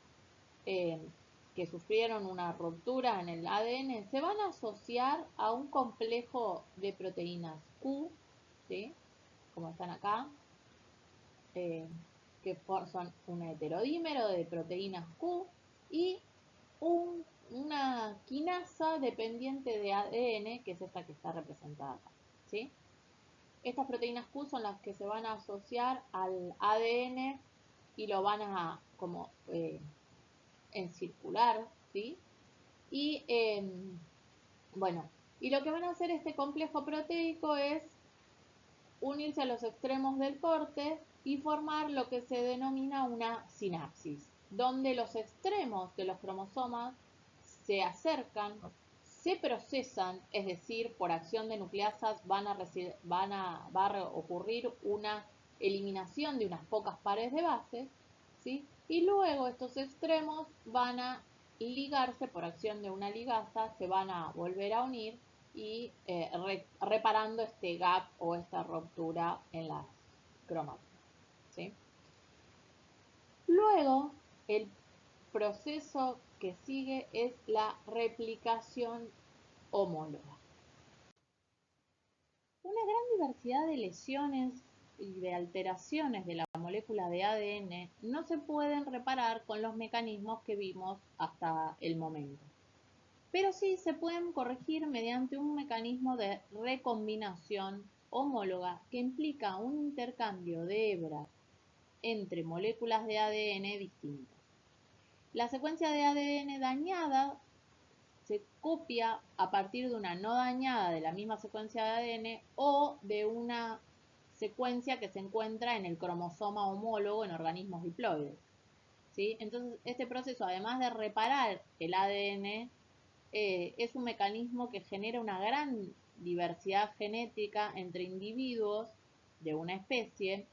que sufrieron una ruptura en el ADN se van a asociar a un complejo de proteínas Q, ¿sí? Como están acá, que son un heterodímero de proteínas Q y un una quinasa dependiente de ADN, que es esta que está representada acá, ¿sí? Estas proteínas Q son las que se van a asociar al ADN y lo van a como encircular, ¿sí? Y bueno, y lo que van a hacer este complejo proteico es unirse a los extremos del corte y formar lo que se denomina una sinapsis, donde los extremos de los cromosomas se acercan, se procesan, es decir, por acción de nucleasas va a ocurrir una eliminación de unas pocas pares de bases, ¿sí? Y luego estos extremos van a ligarse por acción de una ligasa, se van a volver a unir y reparando este gap o esta ruptura en las cromátidas, ¿sí? Luego, el proceso que sigue es la replicación homóloga. Una gran diversidad de lesiones y de alteraciones de la molécula de ADN no se pueden reparar con los mecanismos que vimos hasta el momento, pero sí se pueden corregir mediante un mecanismo de recombinación homóloga que implica un intercambio de hebras entre moléculas de ADN distintas. La secuencia de ADN dañada se copia a partir de una no dañada de la misma secuencia de ADN o de una secuencia que se encuentra en el cromosoma homólogo en organismos diploides, ¿sí? Entonces, este proceso, además de reparar el ADN, es un mecanismo que genera una gran diversidad genética entre individuos de una especie,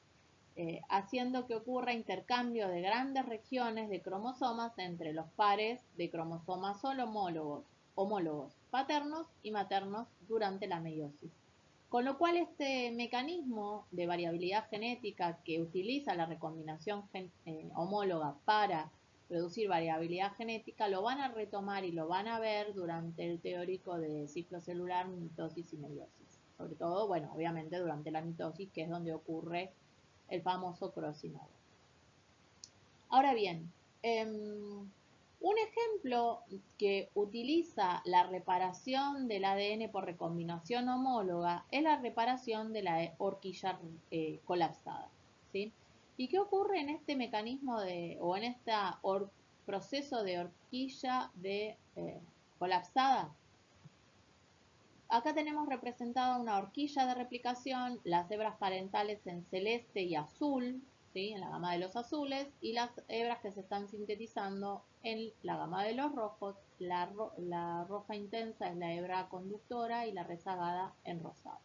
haciendo que ocurra intercambio de grandes regiones de cromosomas entre los pares de cromosomas solo homólogos paternos y maternos durante la meiosis. Con lo cual este mecanismo de variabilidad genética que utiliza la recombinación homóloga para producir variabilidad genética lo van a retomar y lo van a ver durante el teórico de ciclo celular, mitosis y meiosis. Sobre todo, bueno, obviamente durante la mitosis, que es donde ocurre el famoso crossing over. Ahora bien, un ejemplo que utiliza la reparación del ADN por recombinación homóloga es la reparación de la horquilla colapsada, ¿sí? ¿Y qué ocurre en este mecanismo o en este proceso de horquilla colapsada? Acá tenemos representada una horquilla de replicación, las hebras parentales en celeste y azul, ¿sí? En la gama de los azules, y las hebras que se están sintetizando en la gama de los rojos. La roja intensa es la hebra conductora y la rezagada en rosado,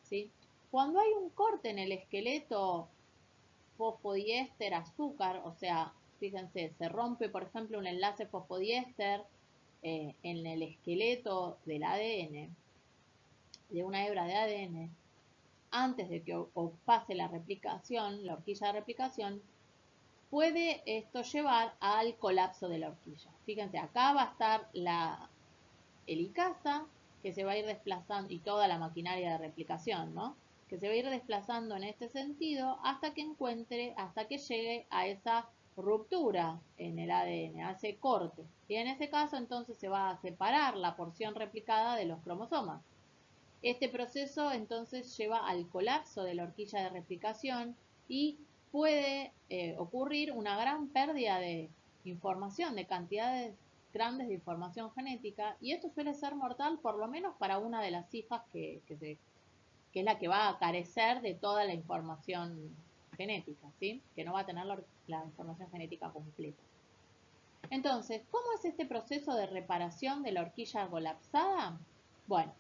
¿sí? Cuando hay un corte en el esqueleto fosfodiéster azúcar, o sea, fíjense, se rompe por ejemplo un enlace fosfodiéster en el esqueleto del ADN, de una hebra de ADN, antes de que pase la replicación, la horquilla de replicación, puede esto llevar al colapso de la horquilla. Fíjense, acá va a estar la helicasa que se va a ir desplazando y toda la maquinaria de replicación, ¿no? Que se va a ir desplazando en este sentido hasta que llegue a esa ruptura en el ADN, a ese corte. Y en ese caso entonces se va a separar la porción replicada de los cromosomas. Este proceso entonces lleva al colapso de la horquilla de replicación y puede ocurrir una gran pérdida de información, de cantidades grandes de información genética, y esto suele ser mortal por lo menos para una de las hijas que es la que va a carecer de toda la información genética, ¿sí? Que no va a tener la información genética completa. Entonces, ¿cómo es este proceso de reparación de la horquilla colapsada? Bueno,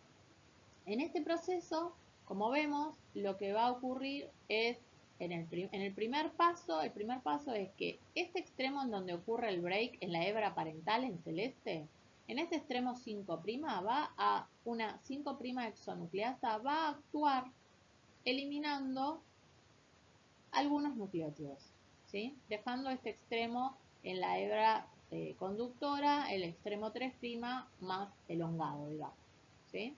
en este proceso, como vemos, lo que va a ocurrir es, en el primer paso es que este extremo en donde ocurre el break en la hebra parental en celeste, en este extremo 5' una 5' exonucleasa va a actuar eliminando algunos nucleótidos, ¿sí? Dejando este extremo en la hebra conductora, el extremo 3' más elongado, digamos, ¿sí?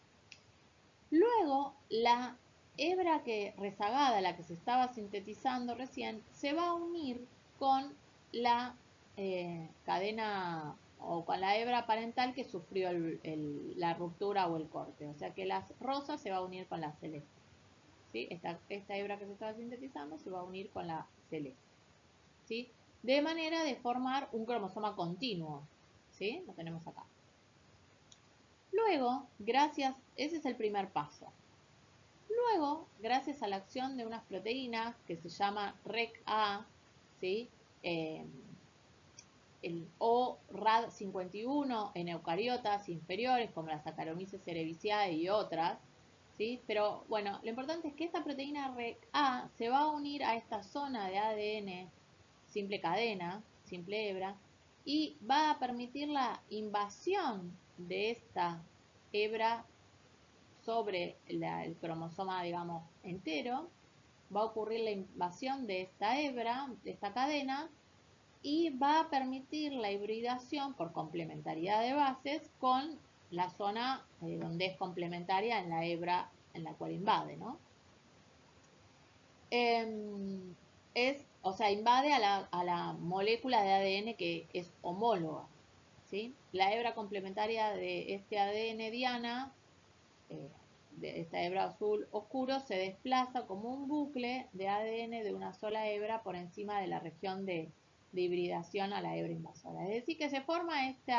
Luego, la hebra rezagada, la que se estaba sintetizando recién, se va a unir con la cadena o con la hebra parental que sufrió la ruptura o el corte. O sea que la rosa se va a unir con la celeste. ¿Sí? Esta hebra que se estaba sintetizando se va a unir con la celeste. ¿Sí? De manera de formar un cromosoma continuo. ¿Sí? Lo tenemos acá. Luego, ese es el primer paso. Luego, gracias a la acción de unas proteínas que se llama REC-A, ¿sí? O RAD51 en eucariotas inferiores como la Saccharomyces cerevisiae y otras, ¿sí? Pero bueno, lo importante es que esta proteína REC-A se va a unir a esta zona de ADN simple cadena, simple hebra, y va a permitir la invasión de esta hebra sobre el cromosoma, digamos, entero. Va a ocurrir la invasión de esta hebra, de esta cadena, y va a permitir la hibridación por complementariedad de bases con la zona donde es complementaria en la hebra en la cual invade, ¿no? O sea, invade a la molécula de ADN que es homóloga, ¿sí? La hebra complementaria de este ADN diana, de esta hebra azul oscuro, se desplaza como un bucle de ADN de una sola hebra por encima de la región de hibridación a la hebra invasora. Es decir, que se forma este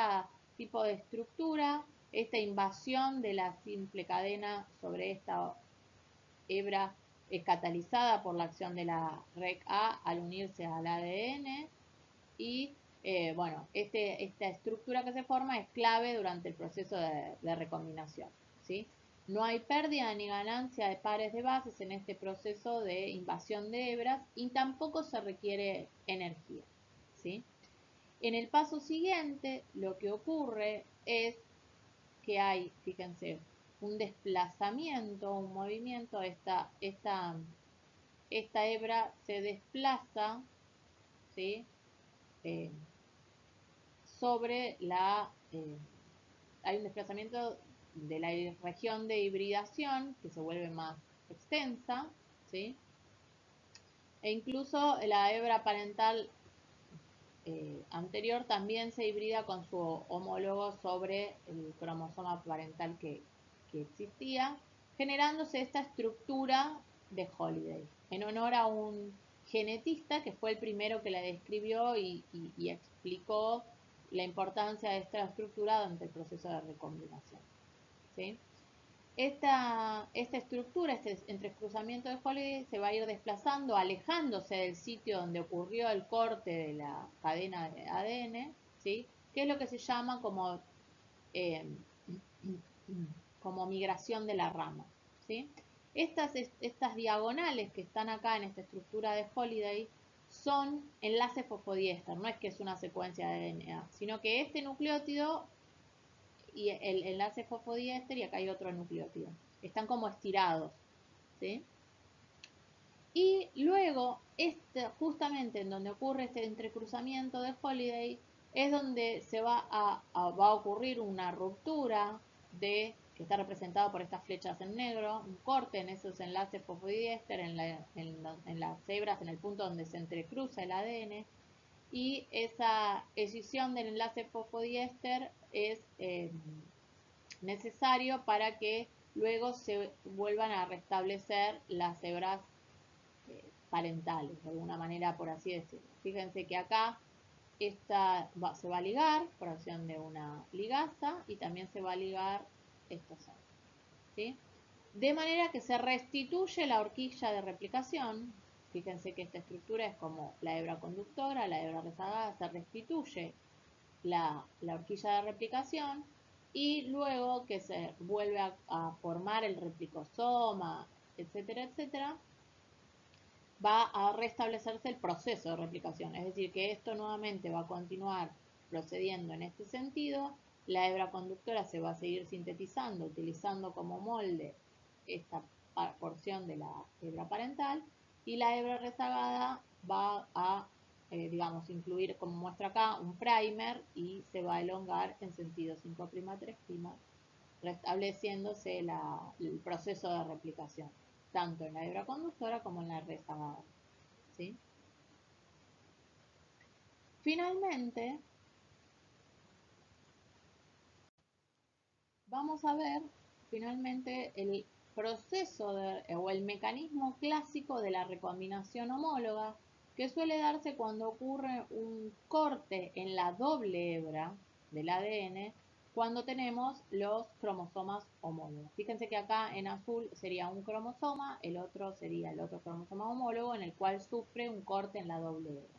tipo de estructura, esta invasión de la simple cadena sobre esta hebra es catalizada por la acción de la REC-A al unirse al ADN y bueno, esta estructura que se forma es clave durante el proceso de recombinación, ¿sí? No hay pérdida ni ganancia de pares de bases en este proceso de invasión de hebras y tampoco se requiere energía, ¿sí? En el paso siguiente, lo que ocurre es que hay, fíjense, un desplazamiento, un movimiento, esta hebra se desplaza, ¿sí? Sobre hay un desplazamiento de la región de hibridación que se vuelve más extensa, ¿sí? E incluso la hebra parental anterior también se hibrida con su homólogo sobre el cromosoma parental que existía, generándose esta estructura de Holiday, en honor a un genetista que fue el primero que la describió y explicó la importancia de esta estructura durante el proceso de recombinación, ¿sí? Esta estructura, este entrecruzamiento de Holiday se va a ir desplazando, alejándose del sitio donde ocurrió el corte de la cadena de ADN, ¿sí? Que es lo que se llama eh, como migración de la rama, ¿sí? Estas diagonales que están acá en esta estructura de Holiday son enlaces fosfodiéster, no es que es una secuencia de DNA, sino que este nucleótido y el enlace fosfodiéster y acá hay otro nucleótido. Están como estirados, ¿sí? Y luego, justamente en donde ocurre este entrecruzamiento de Holiday, es donde va a ocurrir una ruptura que está representado por estas flechas en negro, un corte en esos enlaces fosfodiéster en las hebras, en el punto donde se entrecruza el ADN, y esa escisión del enlace fosfodiéster es necesario para que luego se vuelvan a restablecer las hebras parentales, de alguna manera, por así decirlo. Fíjense que acá se va a ligar por acción de una ligasa y también se va a ligar esta zona, ¿sí? De manera que se restituye la horquilla de replicación. Fíjense que esta estructura es como la hebra conductora, la hebra rezagada, se restituye la horquilla de replicación y luego que se vuelve a formar el replicosoma, etcétera, etcétera, va a restablecerse el proceso de replicación. Es decir, que esto nuevamente va a continuar procediendo en este sentido. La hebra conductora se va a seguir sintetizando, utilizando como molde esta porción de la hebra parental y la hebra rezagada va a, digamos, incluir, como muestra acá, un primer y se va a elongar en sentido 5'3', restableciéndose el proceso de replicación, tanto en la hebra conductora como en la rezagada, ¿sí? Finalmente, vamos a ver finalmente el proceso o el mecanismo clásico de la recombinación homóloga, que suele darse cuando ocurre un corte en la doble hebra del ADN cuando tenemos los cromosomas homólogos. Fíjense que acá en azul sería un cromosoma, el otro sería el otro cromosoma homólogo en el cual sufre un corte en la doble hebra.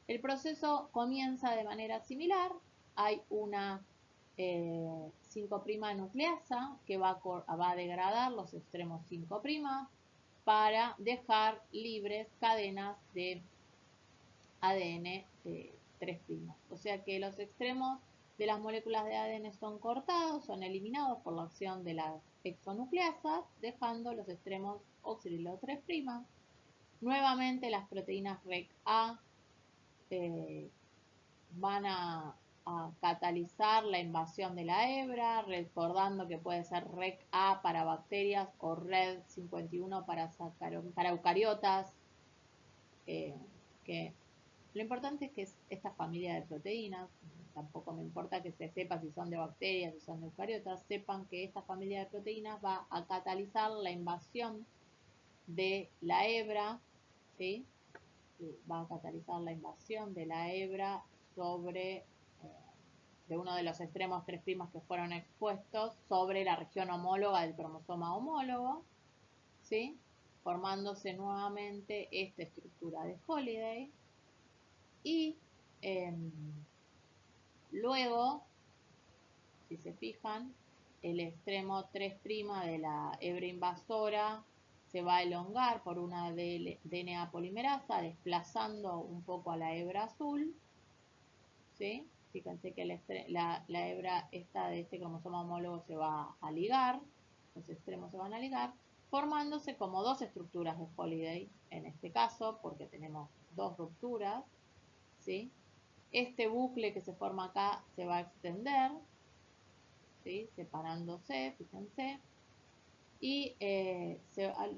El proceso comienza de manera similar, hay una 5' nucleasa que va a degradar los extremos 5' para dejar libres cadenas de ADN 3'. O sea que los extremos de las moléculas de ADN son cortados, son eliminados por la acción de las exonucleasas, dejando los extremos oxidrilo 3'. Nuevamente las proteínas REC-A van a catalizar la invasión de la hebra, recordando que puede ser REC-A para bacterias o RED51 para eucariotas, que lo importante es que es esta familia de proteínas, tampoco me importa que se sepa si son de bacterias, si son de eucariotas, sepan que esta familia de proteínas va a catalizar la invasión de la hebra, ¿sí? Va a catalizar la invasión de la hebra sobre de uno de los extremos 3' que fueron expuestos sobre la región homóloga del cromosoma homólogo, ¿sí? Formándose nuevamente esta estructura de Holiday y luego, si se fijan, el extremo 3' de la hebra invasora se va a elongar por una DNA polimerasa, desplazando un poco a la hebra azul, ¿sí? Fíjense que la hebra esta de este cromosoma homólogo se va a ligar, los extremos se van a ligar, formándose como dos estructuras de Holiday, en este caso, porque tenemos dos rupturas, ¿sí? Este bucle que se forma acá se va a extender, ¿sí? Separándose, fíjense. Y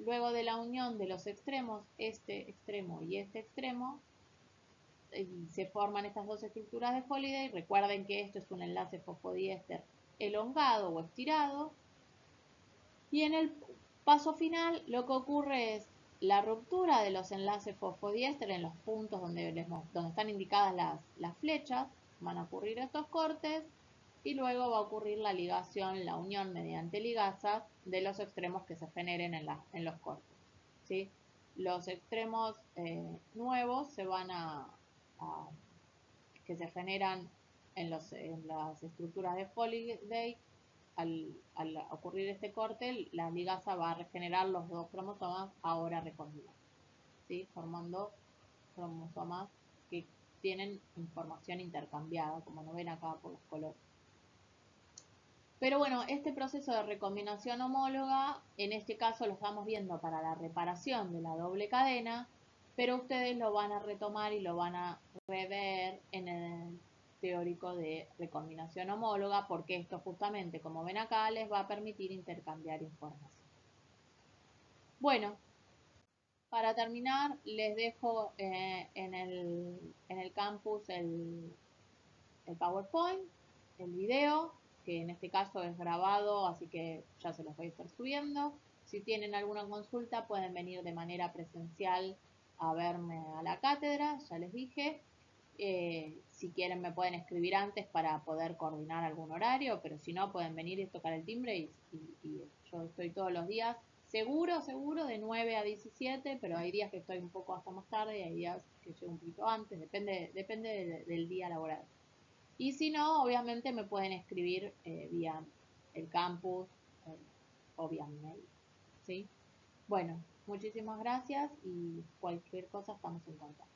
luego de la unión de los extremos, este extremo y este extremo, se forman estas dos estructuras de Holiday. Recuerden que esto es un enlace fosfodiéster elongado o estirado. Y en el paso final lo que ocurre es la ruptura de los enlaces fosfodiéster en los puntos donde están indicadas las flechas. Van a ocurrir estos cortes y luego va a ocurrir la ligación, la unión mediante ligasas de los extremos que se generen en los cortes, ¿sí? Los extremos nuevos se van que se generan en las estructuras de Holiday. Al ocurrir este corte, la ligasa va a regenerar los dos cromosomas ahora recogidos, ¿sí? Formando cromosomas que tienen información intercambiada, como no ven acá por los colores. Pero bueno, este proceso de recombinación homóloga, en este caso lo estamos viendo para la reparación de la doble cadena, pero ustedes lo van a retomar y lo van a rever en el teórico de recombinación homóloga, porque esto justamente, como ven acá, les va a permitir intercambiar información. Bueno, para terminar, les dejo en el campus el PowerPoint, el video, que en este caso es grabado, así que ya se los voy a estar subiendo. Si tienen alguna consulta, pueden venir de manera presencial a verme a la cátedra, ya les dije. Si quieren me pueden escribir antes para poder coordinar algún horario, pero si no, pueden venir y tocar el timbre y yo estoy todos los días, seguro, de 9 a 17, pero hay días que estoy un poco hasta más tarde y hay días que llego un poquito antes, depende del día laboral. Y si no, obviamente me pueden escribir vía el campus o vía mail, ¿sí? Bueno, muchísimas gracias y cualquier cosa estamos en contacto.